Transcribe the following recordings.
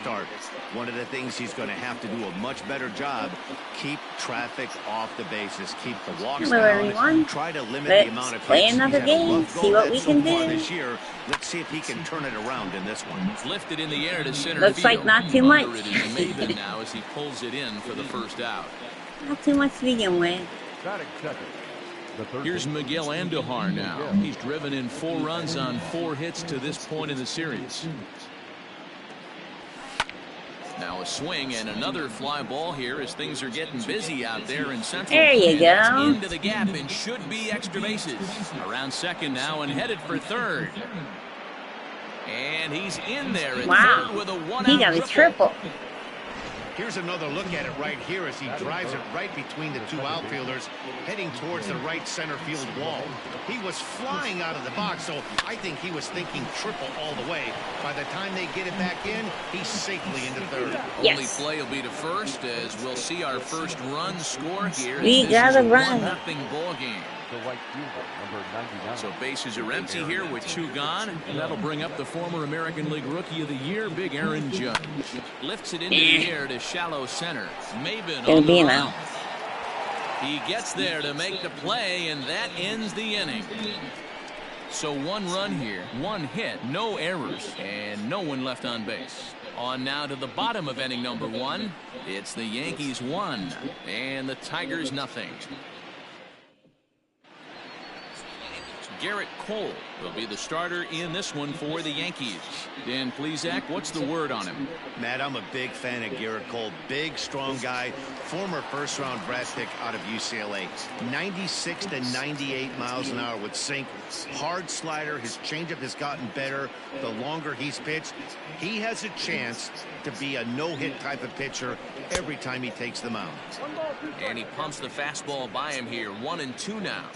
start. One of the things he's going to have to do a much better job, keep traffic off the bases, keep the walks Hello, down, everyone. try to limit Let's the amount of play hits. another game, see what we can do. This year. Let's see if he can turn it around in this one. It's lifted in the air to center Looks field. like not too much. Under it is Maven now as he pulls it in for the first out. Not too much to begin with. Here's Miguel Andujar now. He's driven in 4 runs on 4 hits to this point in the series. Now a swing and another fly ball here as things are getting busy out there in Central. There you go. Into the gap and should be extra bases. Around second now and headed for third. And he's in there at third with a 1-out He got a triple. Here's another look at it right here as he drives it right between the 2 outfielders, heading towards the right center field wall. He was flying out of the box, so I think he was thinking triple all the way. By the time they get it back in, he's safely into third. Yes. Only play will be to first as we'll see our first run score here. We got a run. 1-0 ball game. So bases are empty here with 2 gone, and that'll bring up the former American League Rookie of the Year, Big Aaron Judge. Lifts it into the air to shallow center. Maven Gonna on be the an run. out. He gets there to make the play, and that ends the inning. So 1 run here, 1 hit, no errors, and no one left on base. On now to the bottom of inning number 1. It's the Yankees 1 and the Tigers nothing. Garrett Cole will be the starter in this one for the Yankees. Dan Plesac, what's the word on him? Matt, I'm a big fan of Garrett Cole. Big, strong guy. Former first-round draft pick out of UCLA. 96 to 98 miles an hour with sink. Hard slider. His changeup has gotten better the longer he's pitched. He has a chance to be a no-hit type of pitcher every time he takes the mound. And he pumps the fastball by him here. 1-2 now.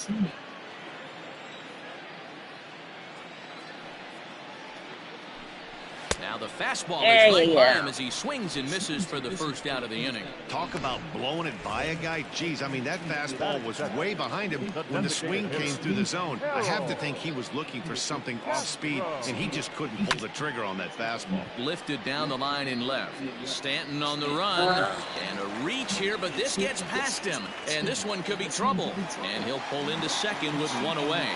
Now the fastball is right by him as he swings and misses for the first out of the inning. Talk about blowing it by a guy. Geez, I mean, that fastball was way behind him when the swing came through the zone. I have to think he was looking for something off speed, and he just couldn't pull the trigger on that fastball. Lifted down the line in left. Stanton on the run. And a reach here, but this gets past him. And this one could be trouble. And he'll pull into second with 1 away.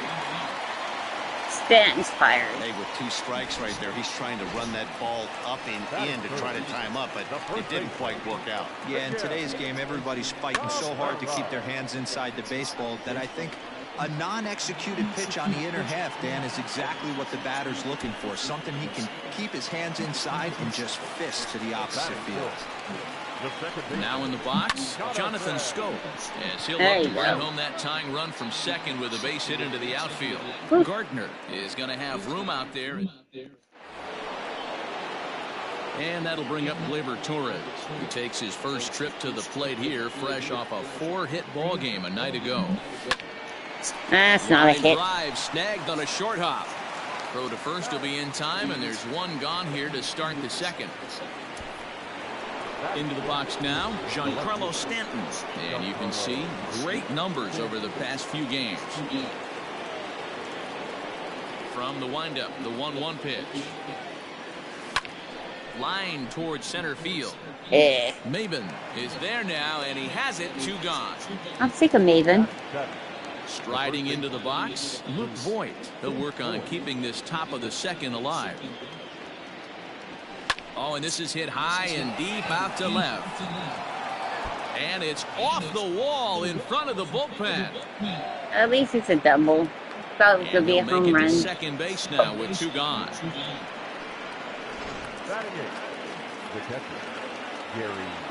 Stanton's fired. Hey, with 2 strikes right there, he's trying to run that ball up and in to try to tie him up, but it didn't quite work out. Yeah, in today's game, everybody's fighting so hard to keep their hands inside the baseball that I think a non-executed pitch on the inner half, Dan, is exactly what the batter's looking for. Something he can keep his hands inside and just fist to the opposite field. Now in the box, Jonathan Schoop, as he'll look to bring home that tying run from second with a base hit into the outfield. Gardner is going to have room out there. And that'll bring up Gleyber Torres, who takes his first trip to the plate here, fresh off a 4-hit ball game a night ago. That's not a hit. Drive snagged on a short hop. Throw to first will be in time, and there's 1 gone here to start the second. Into the box now, Giancarlo Stanton. And you can see great numbers over the past few games. From the windup, the 1-1 pitch. Line towards center field. Maven is there now, and he has it. 2 gone. I'm sick of Maven. Striding into the box, Luke Voit. He'll work on keeping this top of the second alive. Oh, and this is hit high and deep out to left. And it's off the wall in front of the bullpen. At least it's a double. Thought it was going to be a home run. Second base now with 2 gone. Come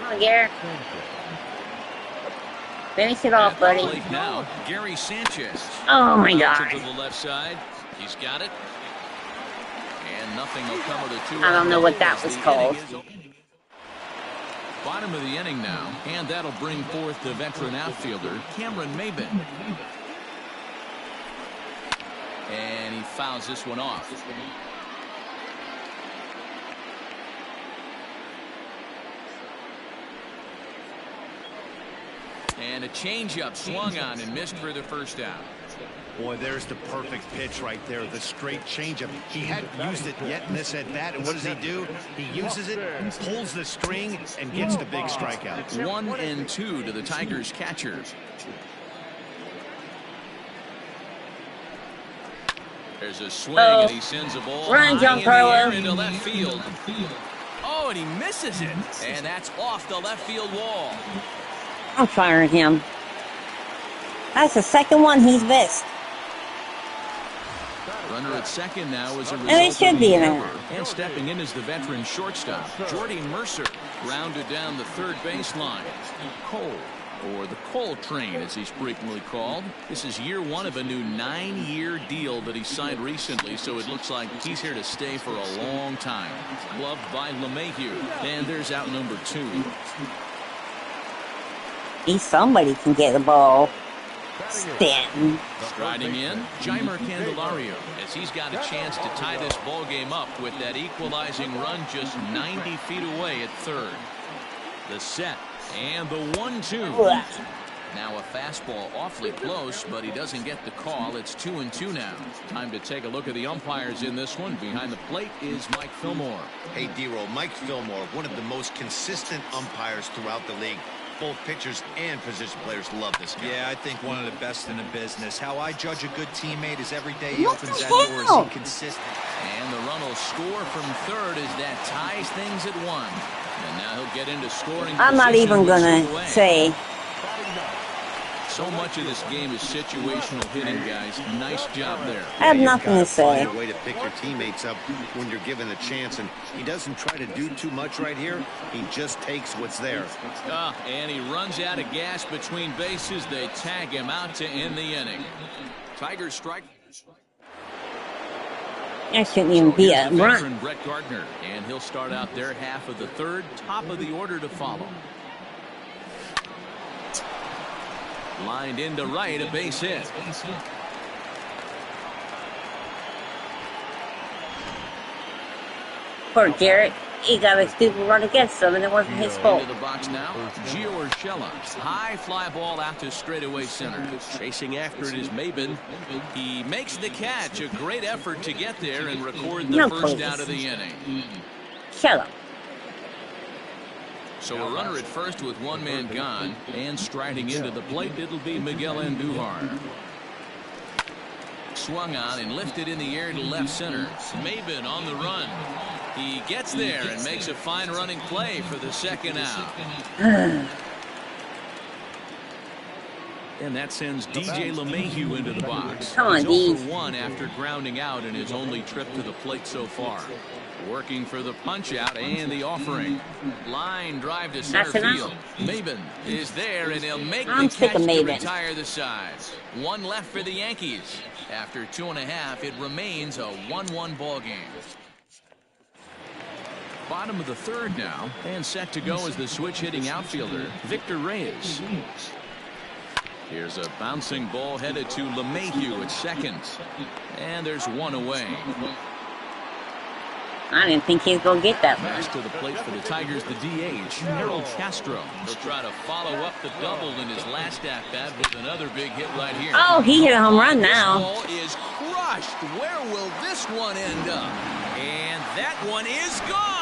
on, Garrett. Finish it off, buddy. Now, Gary Sanchez. Oh, my God. To the left side. He's got it. And nothing will come of the 2. I don't know what that was called. Bottom of the inning now, and that'll bring forth the veteran outfielder, Cameron Maven. And he fouls this one off. And a changeup swung on and missed for the first out. Boy, there's the perfect pitch right there, the straight changeup. He hadn't used it yet in this at-bat, and what does he do? He uses it, pulls the string, and gets the big strikeout. 1-2 to the Tigers catcher. There's a swing, and he sends a ball Run, high in the Giancarlo. air into left field. Oh, and he misses it, and that's off the left field wall. I'm firing him. That's the second one he's missed. Runner at second now is a result And it should of be the an error. error. And stepping in is the veteran shortstop, Jordy Mercer, grounded down the third baseline. Cole, or the Cole train as he's frequently called. This is year one of a new 9-year deal that he signed recently, so it looks like he's here to stay for a long time. Gloved by LeMahieu, and there's out number 2. Somebody can get the ball. Stanton. Striding in, Jeimer Candelario, as he's got a chance to tie this ball game up with that equalizing run just 90 feet away at third. The set and the 1-2. Now a fastball awfully close, but he doesn't get the call. It's 2-2 now. Time to take a look at the umpires in this one. Behind the plate is Mike Fillmore. Hey, D-Roll, Mike Fillmore, one of the most consistent umpires throughout the league. Both pitchers and position players love this guy. Yeah, I think one of the best in the business. How I judge a good teammate is every day he What opens the that door. hell? Is he consistent? And the run will score from third as that ties things at 1. And now he'll get into scoring. I'm not position even with gonna 2 away. say. So much of this game is situational hitting, guys. Nice job there. I have You've nothing gotta to say. find a way to pick your teammates up when you're given a chance, and he doesn't try to do too much right here. He just takes what's there. And he runs out of gas between bases. They tag him out to end the inning. Tigers strike. That shouldn't even be a Here's the run. veteran Brett Gardner, and he'll start out their half of the third. Top of the order to follow. Lined into right, a base hit. Poor Garrett. He got a stupid run against him, and it wasn't his fault. Into the box now, Gio Urshela. High fly ball out to straightaway center. Chasing after it is Maben. He makes the catch. A great effort to get there and record the No, first please. out of the inning. Shut up. So a runner at first with one man gone, and striding into the plate, it'll be Miguel Andujar. Swung on and lifted in the air to left center. Maben on the run. He gets there and makes a fine running play for the second out. And that sends DJ LeMahieu into the box. Come on, He's D. 0 for 1 after grounding out in his only trip to the plate so far. Working for the punch out and the offering. Line drive to center That's enough. field. Maben is there, and he'll make I'm the sick catch of to Maben. retire the side. One left for the Yankees. After 2.5, it remains a 1-1 ball game. Bottom of the third now, and set to go is the switch hitting outfielder, Victor Reyes. Here's a bouncing ball headed to LeMahieu at second. And there's one away. I didn't think he was going to get that one. Pass to the plate for the Tigers, the DH, Harold Castro. He'll try to follow up the double in his last at-bat with another big hit right here. Oh, he hit a home run now. This ball is crushed. Where will this one end up? And that one is gone.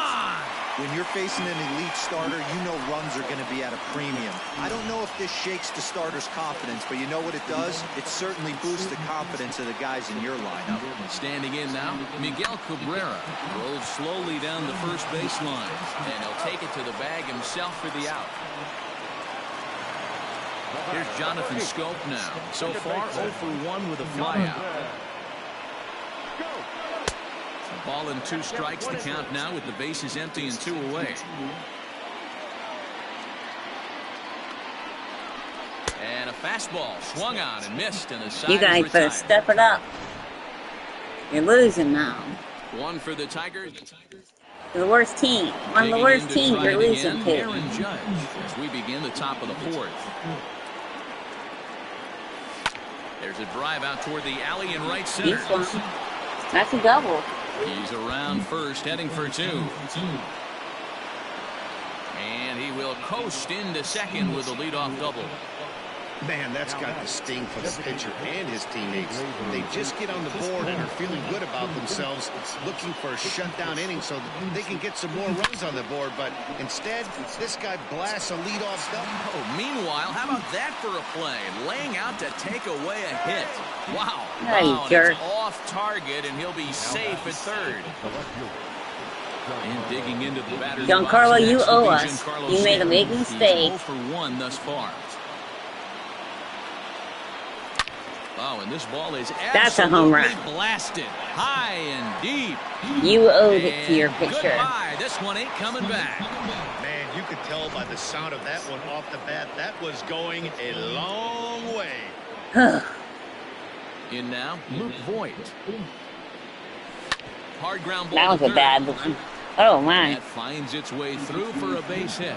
When you're facing an elite starter, you know runs are going to be at a premium. I don't know if this shakes the starter's confidence, but you know what it does? It certainly boosts the confidence of the guys in your lineup. Standing in now, Miguel Cabrera rolls slowly down the first baseline, and he'll take it to the bag himself for the out. Here's Jonathan Scope now. So far, 0 for 1 with a flyout. A ball and 2 strikes, the count now with the bases empty and 2 away. And a fastball swung on and missed, and the side You guys is better retired. step it up. You're losing now. One for the Tigers. You're the worst team. One of the Digging worst in to teams try you're it losing again, to. Aaron Judge, as we begin the top of the fourth. There's a drive out toward the alley in right center. This one. That's a double. He's around first, heading for 2. And he will coast into second with a leadoff double. Man, that's got the sting for the pitcher and his teammates. They just get on the board and are feeling good about themselves, looking for a shutdown inning so that they can get some more runs on the board. But instead, this guy blasts a leadoff double. Oh, meanwhile, how about that for a play? Laying out to take away a hit. Wow. Hey, Wow, jerk. it's off target, and he'll be safe at third. And digging into the batter's box Giancarlo, you next will owe be us. Giancarlo You made a big Stanton. mistake. He's 0 for 1 thus far. Oh, and this ball is That's a home run. absolutely blasted high and deep. You owed it to your And pitcher. goodbye. This one ain't coming back. Man, you could tell by the sound of that one off the bat, that was going a long way. In now, Luke Voigt. Hard ground ball. That was to a third. bad one. Oh, my. That finds its way through for a base hit.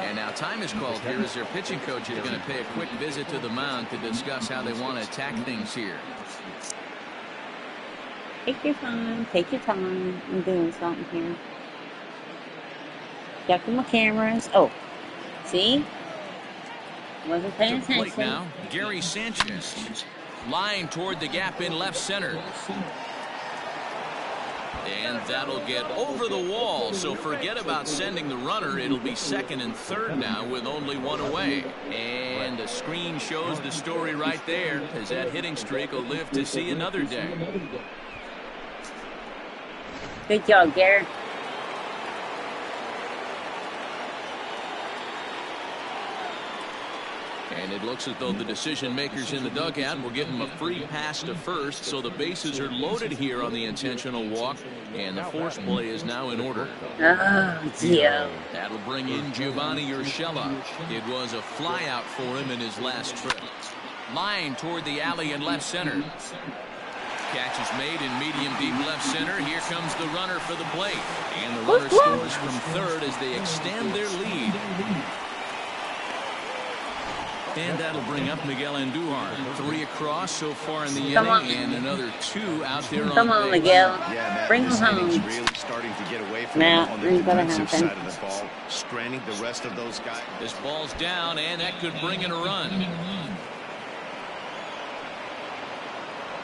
And now time is called here as their pitching coach is going to pay a quick visit to the mound to discuss how they want to attack things here. Take your time. Take your time. I'm doing something here. Checking my cameras. Oh, see? Wasn't paying To the plate attention. now, Gary Sanchez. Line toward the gap in left center. And that'll get over the wall, so forget about sending the runner. It'll be second and third now with only one away. And the screen shows the story right there, as that hitting streak will live to see another day. Good job, Gary. And it looks as though the decision makers in the dugout will give him a free pass to first, so the bases are loaded here on the intentional walk, and the force play is now in order. Oh, Gio. That'll bring in Giovanni Urshela. It was a flyout for him in his last trip. Line toward the alley in left center. Catch is made in medium deep left center. Here comes the runner for the plate. And the runner scores from third as they extend their lead. And that'll bring up Miguel Andujar. 3 across so far in the inning, and another 2 out there on Come on, base. Miguel. Yeah, Matt, Bring him this home. inning's really starting to get away from Matt, him on the ain't gonna defensive happen. side of the ball, straining the rest of those guys. This ball's down, and that could bring in a run.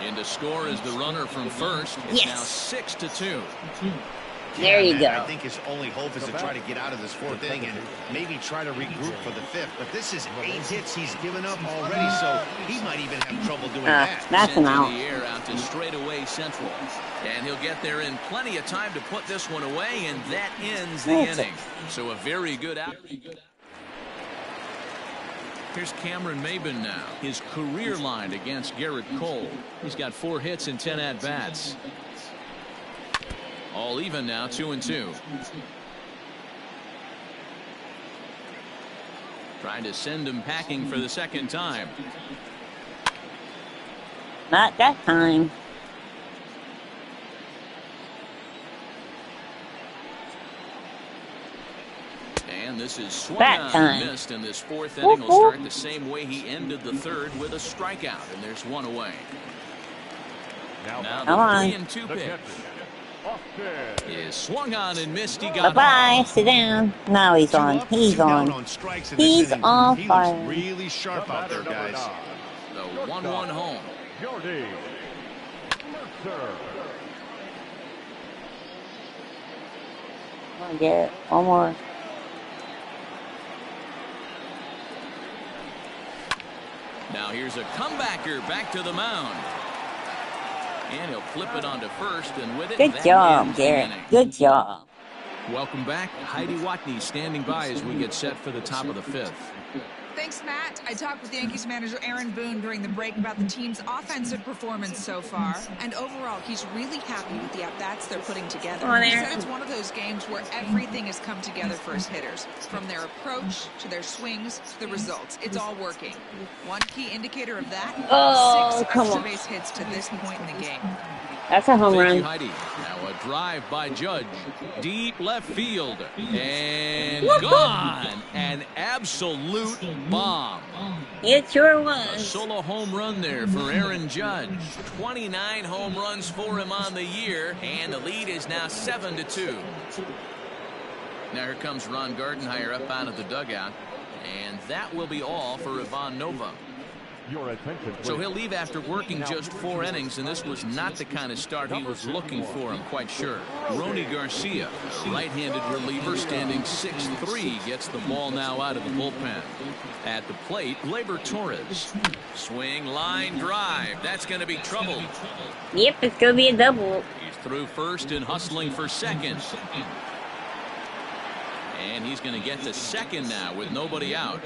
In to score is the runner from first. It's Yes. now 6-2. There you Matt, go. I think his only hope is to try to get out of this 4th inning and maybe try to regroup for the 5th. But this is 8 hits he's given up already, so he might even have trouble doing that. That's Sent an in out. the air out to straightaway central. And he'll get there in plenty of time to put this one away, and that ends the That's it. inning. So a very good out. Here's Cameron Maybin now. His career line against Garrett Cole. He's got 4 hits and 10 at-bats. All even now, 2-2. Trying to send him packing for the second time. Not that time. And this is swung That on time. and missed, and this 4th inning will start the same way he ended the 3rd with a strikeout, and there's 1 away. Now Come on. the 3-2 pitch is swung on and missed. He got Bye-bye. Sit down. Now he's on. He's on. He's on He fire. looks really sharp out there, guys. the 1-1 home. Jordy Mercer. Come on, Garrett. One more. Now here's a comebacker back to the mound. And he'll flip it onto first, and with it, Good that job, ends the Garrett. inning. Good job. Welcome back. Heidi Watney standing by as we get set for the top of the 5th. Thanks, Matt. I talked with Yankees manager Aaron Boone during the break about the team's offensive performance so far. And overall, he's really happy with the at-bats they're putting together. Come on, He Aaron. said it's one of those games where everything has come together for his hitters. From their approach, to their swings, to the results. It's all working. One key indicator of that, Oh, 6 come extra on. base hits to this point in the game. That's a home Thank you, run. Heidi. Now a drive by Judge. Deep left field. And gone. An absolute bomb. It sure A was. solo home run there for Aaron Judge. 29 home runs for him on the year, and the lead is now 7-2. Now here comes Ron Gardenhire up out of the dugout, and that will be all for Ivan Nova. Your attention, So please. he'll leave after working Now, just 4 innings, and this was not the kind of start he was looking for, I'm quite sure. Ronny Garcia, a right-handed reliever standing 6'3", gets the ball now out of the bullpen. At the plate, Gleyber Torres. Swing, line, drive. That's going to be trouble. Yep, it's going to be a double. He's through first and hustling for second. And he's going to get to second now with nobody out.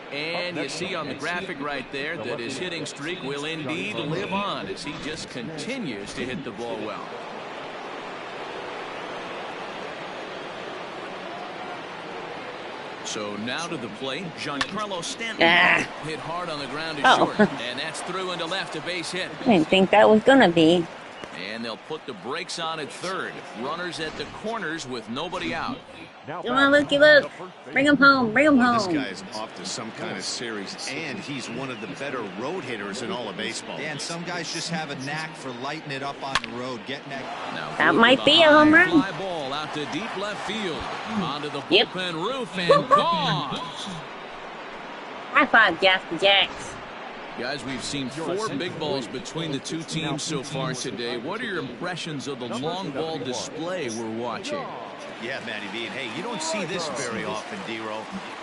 And you see on the graphic right there that his hitting streak will indeed live on as he just continues to hit the ball well. So now to the plate, Giancarlo Stanton hit hard on the ground to short, and that's through into left, a base hit. I didn't think that was going to be. And they'll put the brakes on at third. Runners at the corners with nobody out. Now Come on, Lukey, look. Bring him home. Bring him This home. guy's off to some kind of series, and he's one of the better road hitters in all of baseball. Dan, some guys just have a knack for lighting it up on the road, getting that. Now, That might be a home run. Fly ball out to deep left field. Onto the Yep. bullpen roof and gone. High five, Jasper Jacks. Guys, we've seen 4 big balls between the two teams so far today. What are your impressions of the long ball display we're watching? Yeah, Matty V. And hey, you don't see this very often, D-Row.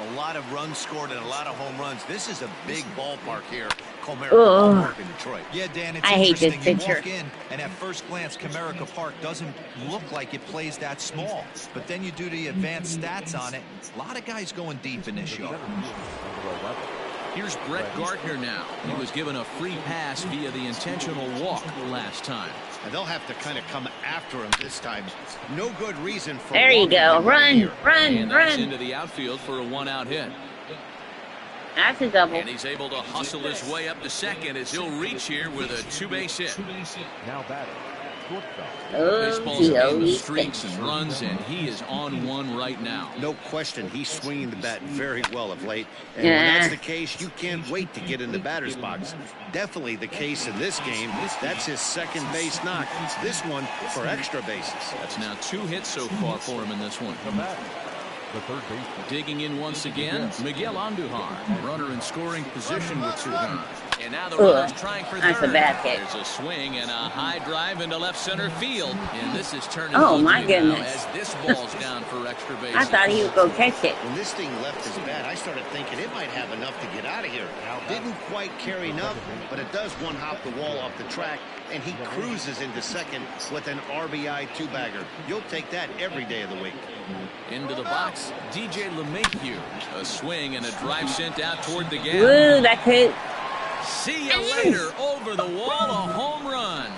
A lot of runs scored and a lot of home runs. This is a big ballpark here, Comerica Park in Detroit. Yeah, Dan, it's I hate this interesting. You picture. walk in, and at first glance, Comerica Park doesn't look like it plays that small. But then you do the advanced stats on it. A lot of guys going deep in this yard. Here's Brett Gardner now. He was given a free pass via the intentional walk last time. And they'll have to kind of come after him this time. No good reason for There you walking go. him right Run, here. run, And that's run. into the outfield for a 1-out hit. That's a double. And he's able to hustle his way up to second as he'll reach here with a 2-base hit. Now batting. Shortstop. Baseball's a game of Oh, streaks and runs, and he is on one right now. No question, he's swinging the bat very well of late. And Yeah. when that's the case, you can't wait to get in the batter's box. Definitely the case in this game. That's his second base knock. This one for extra bases. That's now 2 hits so far for him in this one. The batter. The third baseman. Digging in once again, Miguel Andujar, runner in scoring position with 2 runs. And now the Ugh, runner's trying for that's a third. bad hit. There's a swing and a high drive into left center field. And this is turning Oh, my ugly now goodness. as this ball's down for extra bases. I thought he would go catch it. When this thing left his bat, I started thinking it might have enough to get out of here. Didn't quite carry enough, but it does one-hop the wall off the track, and he cruises into second with an RBI 2-bagger. You'll take that every day of the week. Into the box, DJ LeMahieu. A swing and a drive sent out toward the gap. Woo, that could. See you later. Over the wall, a home run.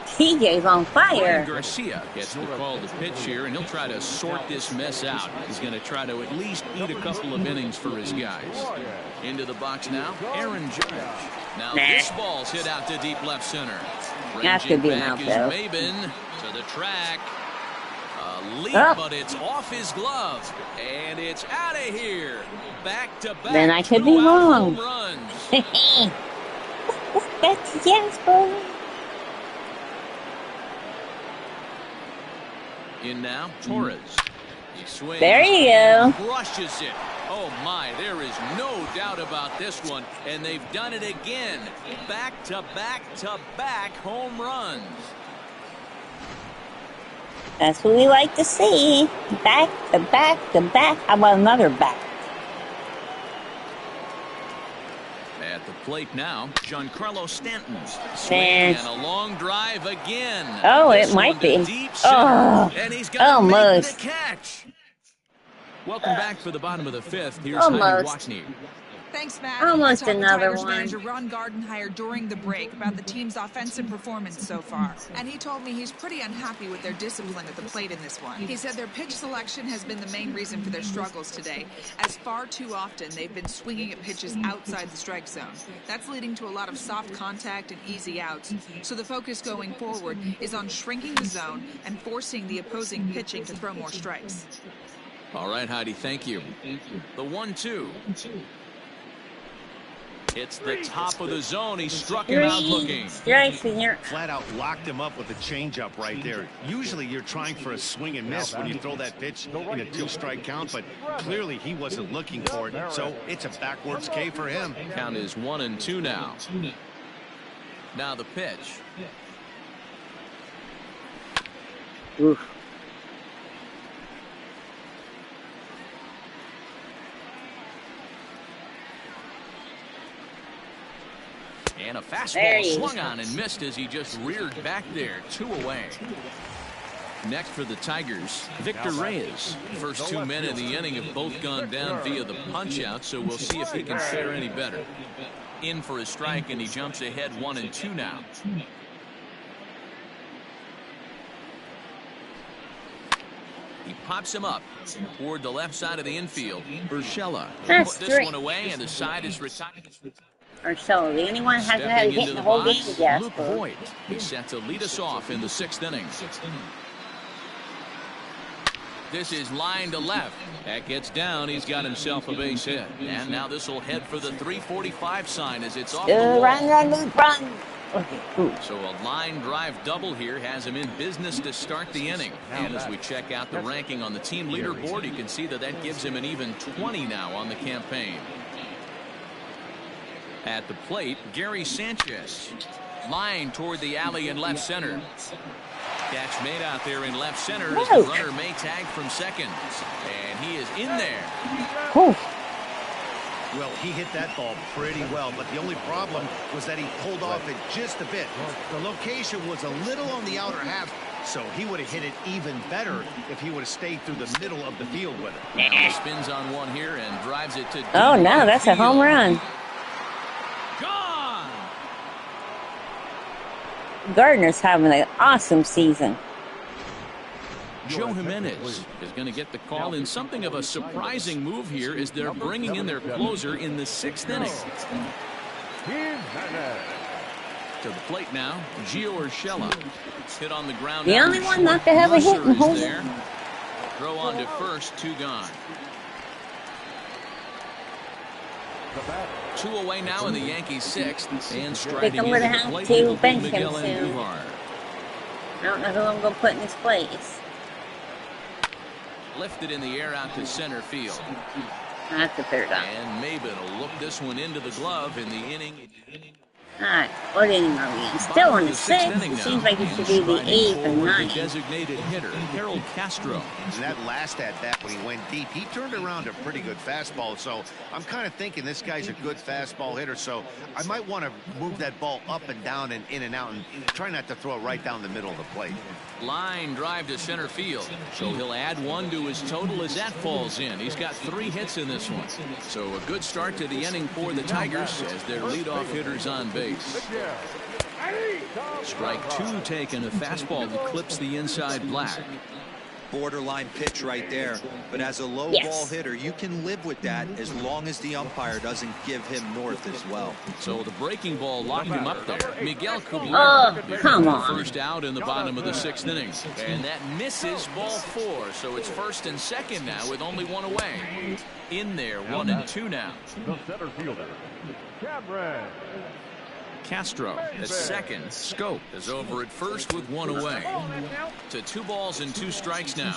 TJ's on Ryan fire. Garcia gets the call to pitch here, and he'll try to sort this mess out. He's going to try to at least eat a couple of innings for his guys. Into the box now, Aaron Judge. Now this ball's hit out to deep left center. That could be an Ranging out, back though. is Maben to the track. A leap, Oh. but it's off his glove, and it's out of here. Back to back. Then I could be 2-out wrong. home runs. That's Jasper. In now, Torres. He swings. There you go. Crushes it. Oh my, there is no doubt about this one. And they've done it again. Back to back to back home runs. That's what we like to see. Back to back to back. How about another back? At the plate now, Giancarlo Stanton. Swing Man. and a long drive again. Oh, This it might one to be. deep center, Oh, and he's gonna almost. make the catch. Welcome back for the bottom of the 5th. Here's Heidi Almost. Watney. Thanks, Matt. Almost I talked with another Tigers one. manager Ron Gardenhire during the break about the team's offensive performance so far. And he told me he's pretty unhappy with their discipline at the plate in this one. He said their pitch selection has been the main reason for their struggles today, as far too often they've been swinging at pitches outside the strike zone. That's leading to a lot of soft contact and easy outs. So the focus going forward is on shrinking the zone and forcing the opposing pitching to throw more strikes. All right, Heidi, thank you. The 1-2. It's the top of the zone. He struck him out looking. Strikes in your... Flat out locked him up with a changeup right there. Usually you're trying for a swing and miss when you throw that pitch in a 2-strike count, but clearly he wasn't looking for it, so it's a backwards K for him. Count is 1-2 now. Now the pitch. Oof. And a fastball swung on and missed as he just reared back there. 2 away. Next for the Tigers, Victor Reyes. First 2 men in the inning have both gone down via the punch-out, so we'll see if he can fare any better. In for a strike, and he jumps ahead 1-2 now. He pops him up toward the left side of the infield. Urshela put this one away, and the side is retired. Urshela, the only one hasn't had a hit in the whole game, yes. Luke Voigt is set to lead us off in the 6th inning. This is line to left. That gets down. He's got himself a base hit. And now this will head for the 345 sign as it's off the wall. Run. Okay, so a line drive double here has him in business to start the inning. And as we check out the ranking on the team leaderboard, you can see that gives him an even 20 now on the campaign. At the plate, Gary Sanchez. Line toward the alley in left center. Catch made out there in left center as the runner may tag from second. And he is in there. Well, he hit that ball pretty well, but the only problem was that he pulled off it just a bit. The location was a little on the outer half, so he would have hit it even better if he would have stayed through the middle of the field with it. Now he spins on one here and drives it to oh, no, that's a home run. Gone. Gardner's having an awesome season. Joe Jimenez is going to get the call in something of a surprising move here as they're bringing in their closer in the 6th inning. To the plate now, Gio Urshela. Hit on the ground. The only one not to have a hit in the whole there. Throw on to first, 2 gone. 2 away now in the Yankees 6th. And striding I'm going to have to bench him Miguel soon. Andujar. I don't know who I'm going to put in his place. Lifted in the air out to center field. That's the 3rd out. And Maben will look this one into the glove in the inning. Alright, what inning are we in? Still on the 6th. It seems like it should be the 8th and 9th. Designated hitter, Harold Castro. And that last at-bat when he went deep, he turned around a pretty good fastball. So I'm kind of thinking this guy's a good fastball hitter. So I might want to move that ball up and down and in and out and try not to throw it right down the middle of the plate. Line drive to center field. So he'll add 1 to his total as that falls in. He's got 3 hits in this one. So a good start to the inning for the Tigers as their leadoff hitters on base. Strike 2 taken. A fastball that clips the inside black. Borderline pitch right there, but as a low ball hitter, you can live with that as long as the umpire doesn't give him north as well. So the breaking ball locked him up there. Miguel Cabrera. Oh, come on. First out in the bottom of the 6th inning. And that misses ball 4. So it's 1st and 2nd now with only 1 away. In there, 1-2 now. The center fielder, Cameron. Castro at second. Scope is over at first with 1 away. To 2 balls and 2 strikes now.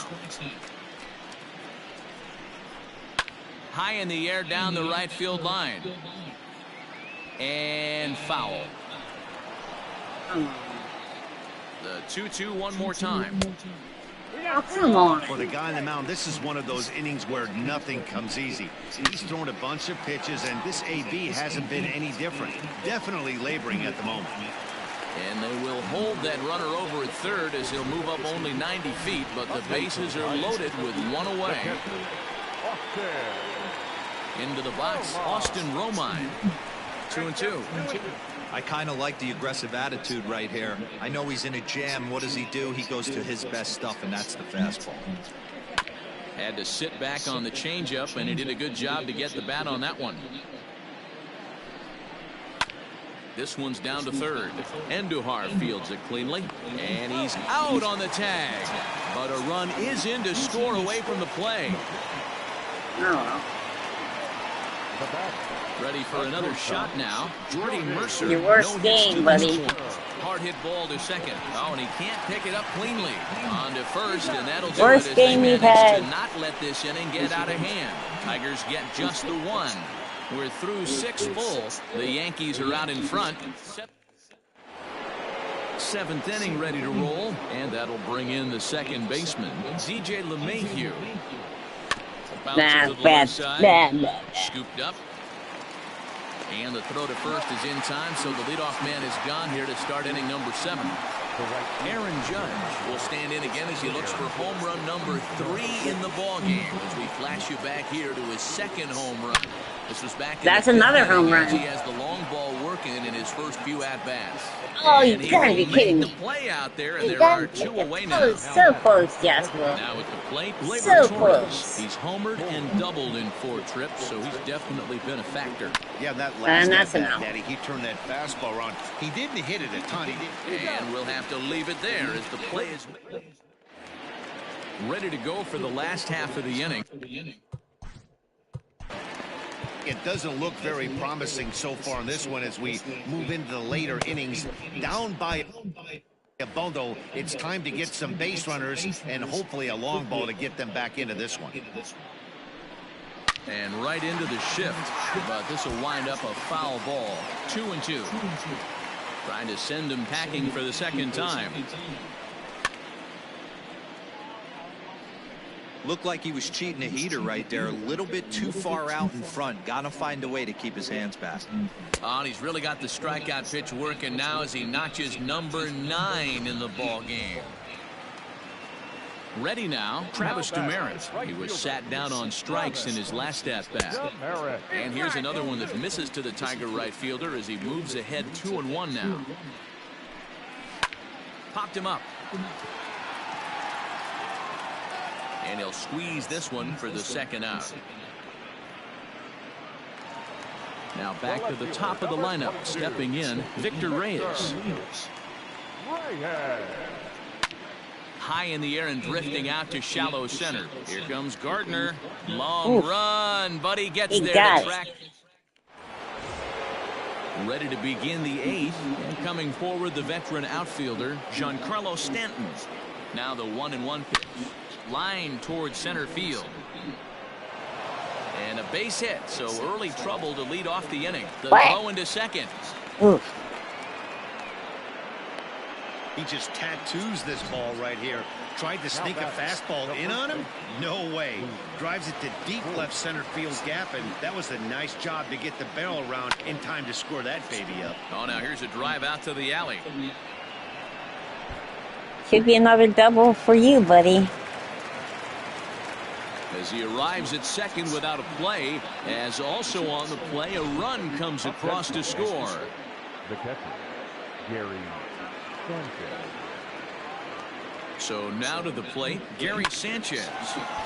High in the air down the right field line. And foul. The 2-2 one more time. Oh, come on. For the guy on the mound, this is one of those innings where nothing comes easy. He's thrown a bunch of pitches, and this AB hasn't been any different. Definitely laboring at the moment. And they will hold that runner over at third as he'll move up only 90 feet, but the bases are loaded with 1 away. Into the box, Austin Romine. 2-2. I kind of like the aggressive attitude right here. I know he's in a jam. What does he do? He goes to his best stuff, and that's the fastball. Had to sit back on the changeup, and he did a good job to get the bat on that one. This one's down to third. Andujar fields it cleanly, and he's out on the tag. But a run is in to score away from the play. Oh. Ready for another shot now. Jordy Mercer. Your worst No hits game, to buddy. this point. Hard hit ball to second. Oh, and he can't pick it up cleanly. On to first, and that'll do Worst it as game they you've manage had. to not let this inning get out of hand. Tigers get just the one. We're through 6 full. The Yankees are out in front. 7th inning ready to roll, and that'll bring in the second baseman, DJ LeMahieu. Nah, bad. Scooped up. And the throw to first is in time, so the leadoff man is gone here to start inning number 7. Aaron Judge will stand in again as he looks for home run number 3 in the ball game. As we flash you back here to his second home run. This was back in That's the another 5th inning home as run. he has the long ball working in his first few at bats. Oh, you And he gotta will be make kidding the me. play out there, and You there gotta are be 2 away now. close, so close, Jasper. Now at the plate, Gleyber So Torres. close. He's homered and doubled in 4 trips, so he's definitely been a factor. Yeah, that last that's at bat, enough. Natty, he turned that fastball around. He didn't hit it a ton. And we'll have to leave it there as the play is ready to go for the last half of the inning. It doesn't look very promising so far in this one as we move into the later innings. Down by Abondo, it's time to get some base runners and hopefully a long ball to get them back into this one. And right into the shift, but this will wind up a foul ball. 2-2. Trying to send him packing for the second time. Looked like he was cheating a heater right there. A little bit too far out in front. Got to find a way to keep his hands back. Oh, and he's really got the strikeout pitch working now as he notches number 9 in the ball game. Ready now, Travis Demeritte. He was sat down on strikes in his last at-bat. And here's another one that misses to the Tiger right fielder as he moves ahead 2-1 now. Popped him up. And he'll squeeze this one for the second out. Now back to the top of the lineup. Stepping in, Victor Reyes. High in the air and drifting out to shallow center. Here comes Gardner. Long run, but he gets there to track. Ready to begin the 8th. And coming forward, the veteran outfielder, Giancarlo Stanton. Now the 1-1 pitch. Line towards center field. And a base hit, so early trouble to lead off the inning. The throw into second. He just tattoos this ball right here. Tried to sneak a fastball in on him? No way. Drives it to deep left center field gap, and that was a nice job to get the barrel around in time to score that baby up. Oh, now here's a drive out to the alley. Should be another double for you, buddy. As he arrives at second without a play, as also on the play, a run comes across to score. The catcher, Gary Sanchez. So now to the plate, Gary Sanchez.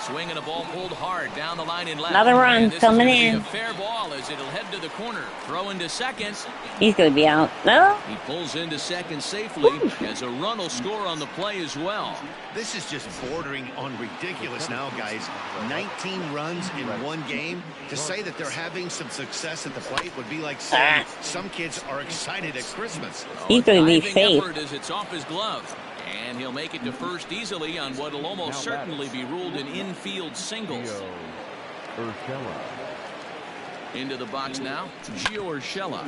Swinging a ball pulled hard down the line in left. Another run And this coming is gonna in. be a fair ball as it'll head to the corner. Throw into second. He's going to be out. No? He pulls into second safely as a run will score on the play as well. This is just bordering on ridiculous now, guys. 19 runs in one game. To say that they're having some success at the plate would be like saying some kids are excited at Christmas. He's going to be Diving safe. effort as it's off his glove. And he'll make it to first easily on what will almost certainly be ruled an infield singles. Urshela. Into the box now, Gio Urshela.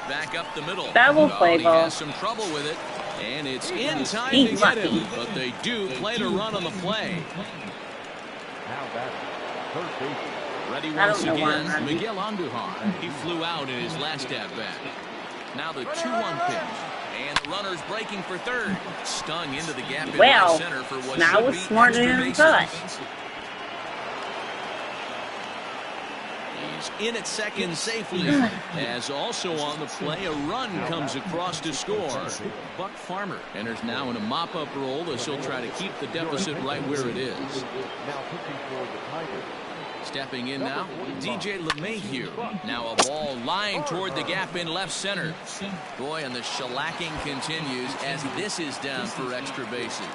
Back up the middle. Double play He ball. has some trouble with it. And it's in time to He's get him. lucky. But they do play to run on the play. Now that's third base. Ready I once don't know why I'm again, running. Miguel Andujar. He flew out in his last at-bat. Now the 2-1 pitch. And the runner's breaking for third. Stung into the gap in right Well, center for what now should was be smarter extra than I bases. thought. He's in at second safely. As also on the play, a run comes across to score. Buck Farmer enters now in a mop-up role as he'll try to keep the deficit right where it is. Now pitching for the Tigers. Stepping in now, DJ LeMahieu. Now a ball lined toward the gap in left center. Boy, and the shellacking continues as this is down for extra bases.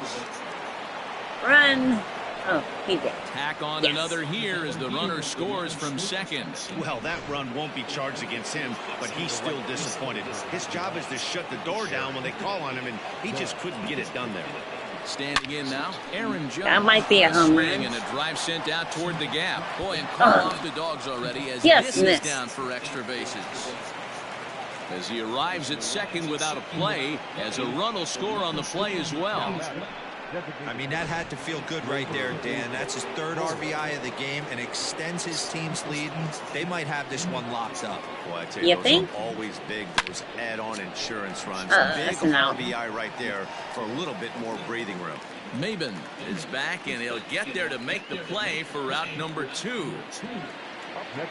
Run. Oh, he did. Tack on Yes. another here as the runner scores from second. Well, that run won't be charged against him, but he's still disappointed. His job is to shut the door down when they call on him, and he just couldn't get it done there. Standing in now, Aaron Judge. That might be a home swing run. and a drive sent out toward the gap. Boy, and call off the dogs already as Yes, this miss. is down for extra bases. As he arrives at second without a play, as a run will score on the play as well. I mean, that had to feel good right there, Dan. That's his third RBI of the game and extends his team's lead. They might have this one locked up. Boy, I tell You those think? are always big, those add-on insurance runs. That's Big an out. RBI right there for a little bit more breathing room. Maben is back, and he'll get there to make the play for route number 2.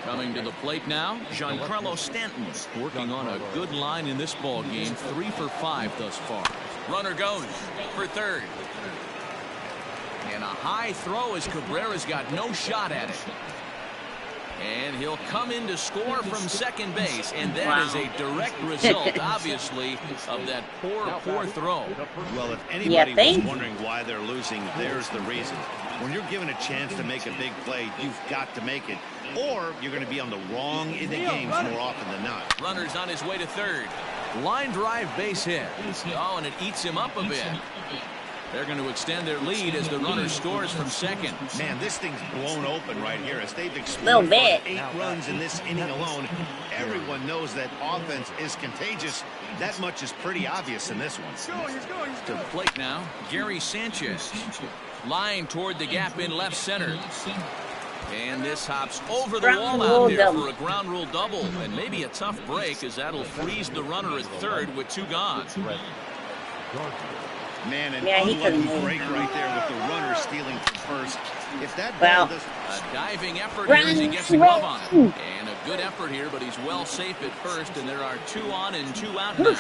Coming to the plate now, Giancarlo Stanton, working on a good line in this ball game, 3 for 5 thus far. Runner goes for third. And a high throw as Cabrera's got no shot at it. And he'll come in to score from second base, and that is a direct result, obviously, of that poor throw. Well, if anybody was think? wondering why they're losing, there's the reason. When you're given a chance to make a big play, you've got to make it, or you're going to be on the wrong end of games more often than not. Runner's on his way to third. Line drive base hit. Oh, and it eats him up a bit. They're going to extend their lead as the runner scores from second. Man, this thing's blown open right here as they've Little exploded bit. 8 runs in this inning alone. Everyone knows that offense is contagious. That much is pretty obvious in this one. To the plate now, Gary Sanchez. Line toward the gap in left center. And this hops over the Ground wall rule out there double. for a ground rule double. And maybe a tough break as that'll freeze the runner at third with 2 gone. Man, an Yeah, he couldn't unlucky move. break right there with the runner stealing from first. If that Well. ball does A diving effort here as he gets a glove on it. And a good effort here, but he's well safe at first, and there are 2 on and 2 out now.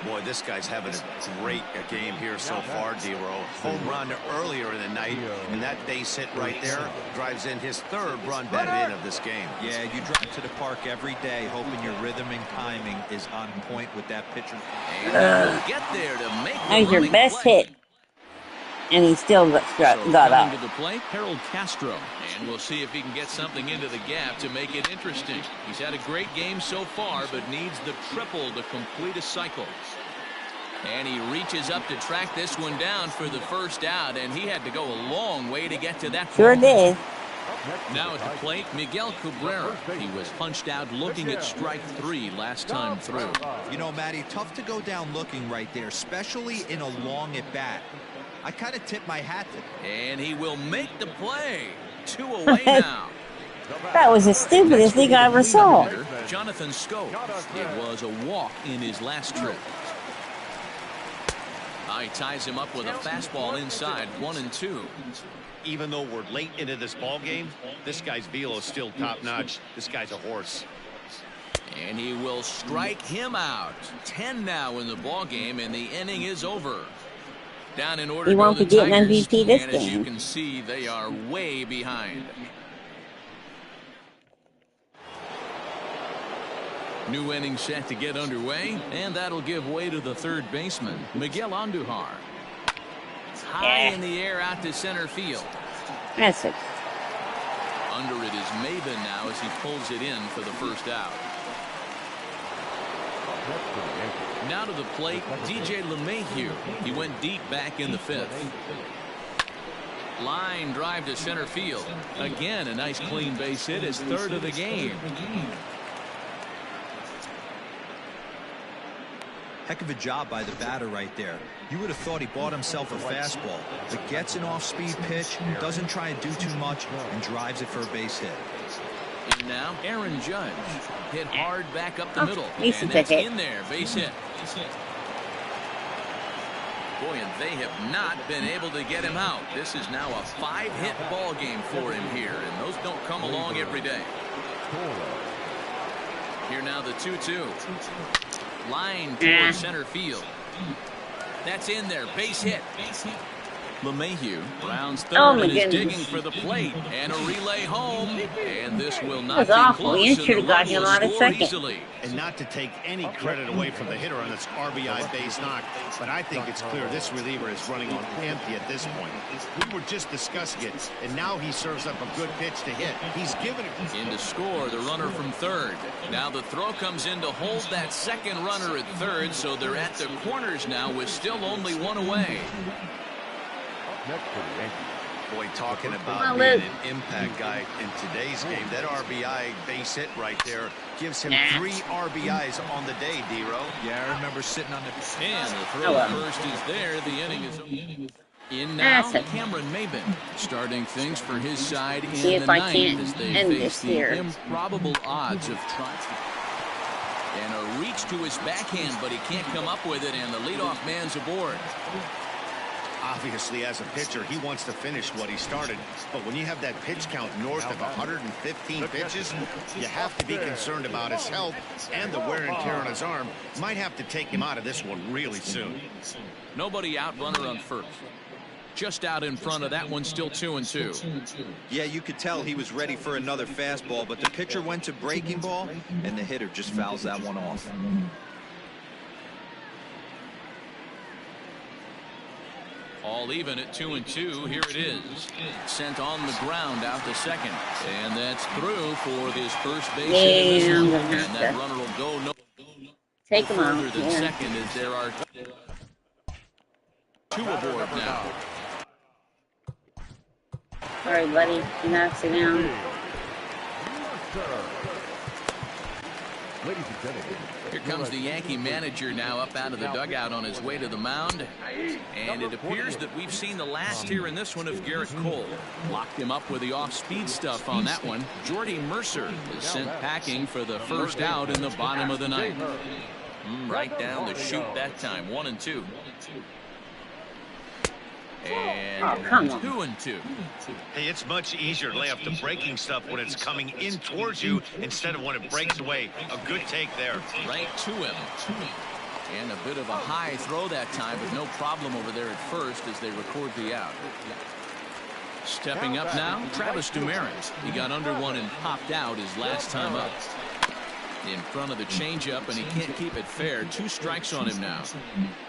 Boy, this guy's having a great game here so far, D-Row. Home run earlier in the night, and that base hit right there drives in his 3rd run batted in of this game. Yeah, you drive to the park every day hoping your rhythm and timing is on point with that pitcher. And he'll get there to make the That was your running best play. hit. And he still got So got coming up. to the plate, Harold Castro. And we'll see if he can get something into the gap to make it interesting. He's had a great game so far, but needs the triple to complete a cycle. And he reaches up to track this one down for the first out, and he had to go a long way to get to that Sure ball. did. Now at the plate, Miguel Cabrera. He was punched out looking at strike 3 last time through. You know, Matty, tough to go down looking right there, especially in a long at bat. I kind of tip my hat to him. And he will make the play. 2 away now. That was the stupidest thing I ever saw. Jonathan Schoop. It was a walk in his last trip. He ties him up with a fastball inside, 1-2. Even though we're late into this ball game, this guy's velo is still top-notch. This guy's a horse. And he will strike him out. 10 now in the ball game, and the inning is over. Down in order He to go won't the be getting Tigers, MVP this and as you game. can see, they are way behind. New inning set to get underway, and that'll give way to the third baseman, Miguel Andujar. High in the air out to center field. That's it. Under it is Maben now as he pulls it in for the first out. Now to the plate, DJ LeMahieu. He went deep back in the 5th. Line drive to center field. Again, a nice clean base hit, his 3rd of the game. Heck of a job by the batter right there. You would have thought he bought himself a fastball, but gets an off-speed pitch, doesn't try and do too much, and drives it for a base hit. And now, Aaron Judge. Hit hard back up the middle. Base And hit. that's in there. Base hit. Boy, and they have not been able to get him out. This is now a 5-hit ball game for him here, and those don't come along every day. Here now the 2-2. Line towards center field. That's in there. Base hit. LeMahieu rounds third Oh, my and is goodness. digging for the plate. And a relay home. And this will That not was be awful. close. You and should have the got run him will out at score second. easily. And not to take any credit away from the hitter on this RBI base knock, but I think it's clear this reliever is running on empty at this point. We were just discussing it, and now he serves up a good pitch to hit. He's given it. In to score, the runner from third. Now the throw comes in to hold that second runner at third, so they're at the corners now with still only one away. Next to the Yankees. Boy, talking Come about on, being Luke. an impact guy in today's game, that RBI base hit right there gives him Nah. 3 RBIs on the day, D-Ro. Yeah, I remember sitting on the... And the Oh, throw well. first is there. The inning is in now. That's it. Cameron Maben starting things for his side in See the if I ninth can't as they end face this the here. improbable odds of trying. And a reach to his backhand, but he can't come up with it, and the leadoff man's aboard. Obviously, as a pitcher, he wants to finish what he started. But when you have that pitch count north of 115 pitches, you have to be concerned about his health and the wear and tear on his arm. Might have to take him out of this one really soon. Nobody out, runner on first. Just out in front of that one, still 2-2. Yeah, you could tell he was ready for another fastball, but the pitcher went to breaking ball, and the hitter just fouls that one off. All even at 2-2. Here it is. Sent on the ground out to second. And that's through for this first base hit in this Yeah, I'm one. gonna And have that to runner will go no take him further out. than Yeah. second as there are 2 aboard now. Sorry, buddy. He knocks it down. Ladies and gentlemen. Here comes the Yankee manager now up out of the dugout on his way to the mound. And it appears that we've seen the last here in this one of Garrett Cole. Locked him up with the off-speed stuff on that one. Jordy Mercer is sent packing for the first out in the bottom of the ninth. Right down the chute that time. 1-2. And Oh, come on. 2-2. Hey, it's much easier to lay up the breaking stuff when it's coming in towards you instead of when it breaks away. A good take there. Right to him. And a bit of a high throw that time, but no problem over there at first as they record the out. Stepping up now, Travis Dumaris. He got under one and popped out his last time up. In front of the changeup, and he can't keep it fair. 2 strikes on him now.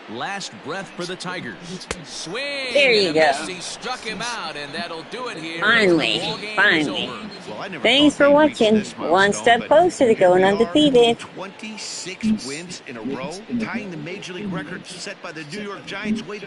Last breath for the Tigers. Swing. There you and a miss. go. He struck him out, and that'll do it here. Finally, The ball game is finally. over. Well, I never Thanks thought for they'd reach watching. this One milestone, step but closer to here going we are, undefeated. 26 wins in a row, tying the major league record set by the New York Giants way back.